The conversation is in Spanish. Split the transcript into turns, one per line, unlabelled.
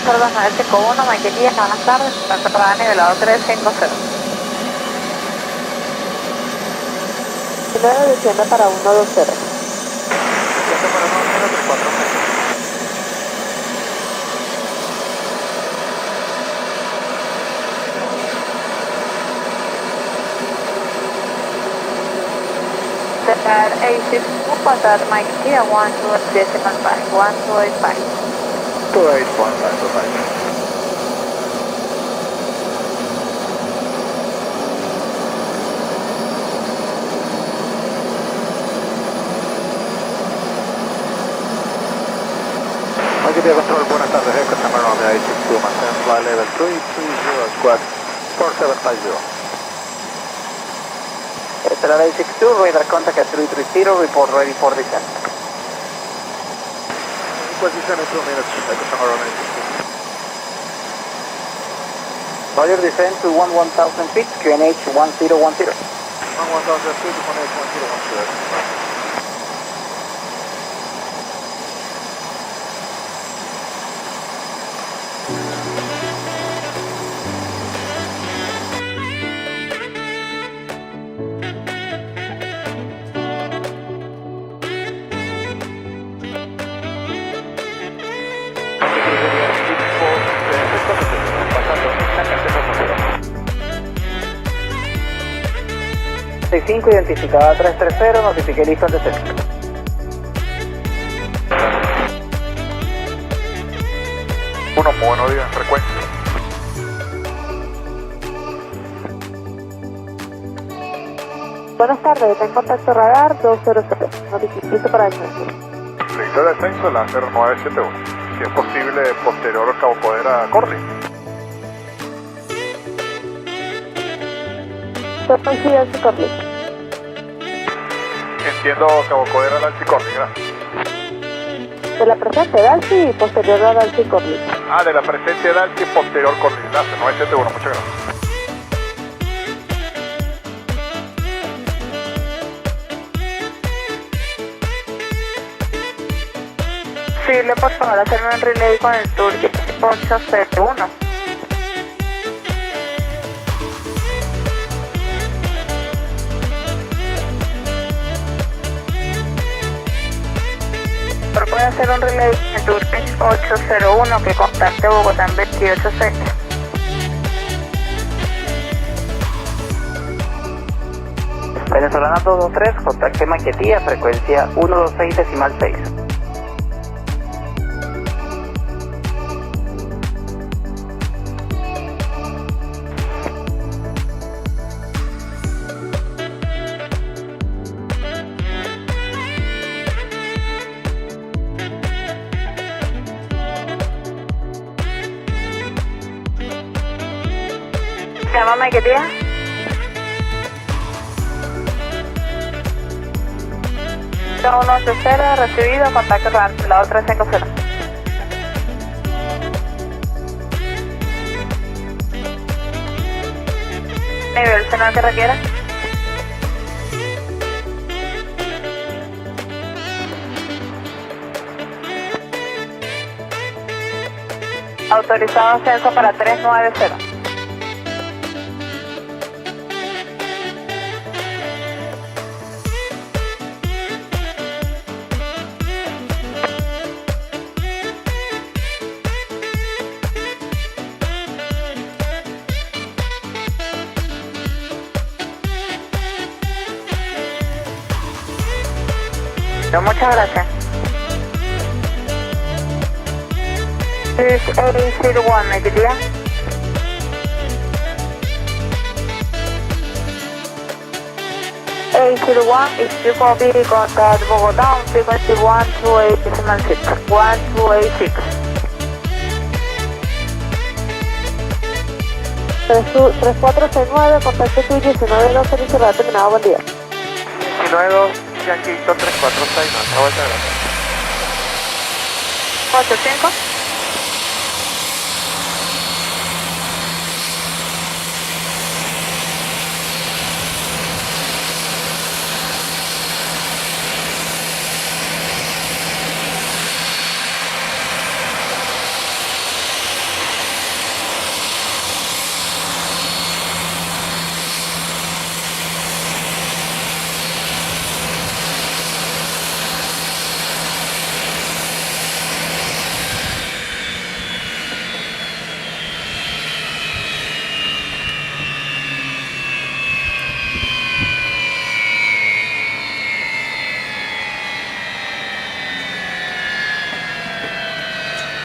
02951, Maiquetía, buenas tardes, para nivelado 350.
Luego desciende para 120.
Desciende para 1-0-3-4.
At A6, contact Maiquetía, 12.5, 1285.
2815. Maiquetía Control, buenas tardes, customer on the A62, maintain fly level 330 squad 4750.
Stellar A62, radar contact at 330, report ready for descent.
Equals descent in 2 minutes, customer on A62.
Roger, descend to 11,000 feet, QNH 1010.
11,000 feet, QNH 1010.
C5 identificada 330, notifique listo al descenso.
Buenos días, frecuencia.
Buenas tardes, tengo contacto radar 200. Listo para descenso.
Listo de descenso, Lancer 971. Si es posible, posterior Cabo Poder a Corley.
Coincide en su Corley.
Entiendo Cabo Poder al Alcicorley, gracias.
De la presente Dalcy y posterior a Dalcy Corley.
Ah, de la presencia de Alci, posterior Corley, Lancer 971, muchas gracias.
Posible, por favor, hacerme un relay con el Turkish 801. Puede hacer un relay con el Turkish 801 que contacte Bogotá en 286.
Venezolana 223, contacte Maiquetía, frecuencia 126.6.
¿Llama Maiquetía? Uno 180, recibido, contacto con el lado 350. Nivel sonoro que requiera. Autorizado ascenso para 390. Muchas gracias. This is A01, Maiquetía. A01 is to copy, contact Bogotá on frequency 128.6. 1286.
3469, contacto tuyo 1912, listo para terminado, buen día.
19-2, Yankee 3469, vuelta, gracias.
85.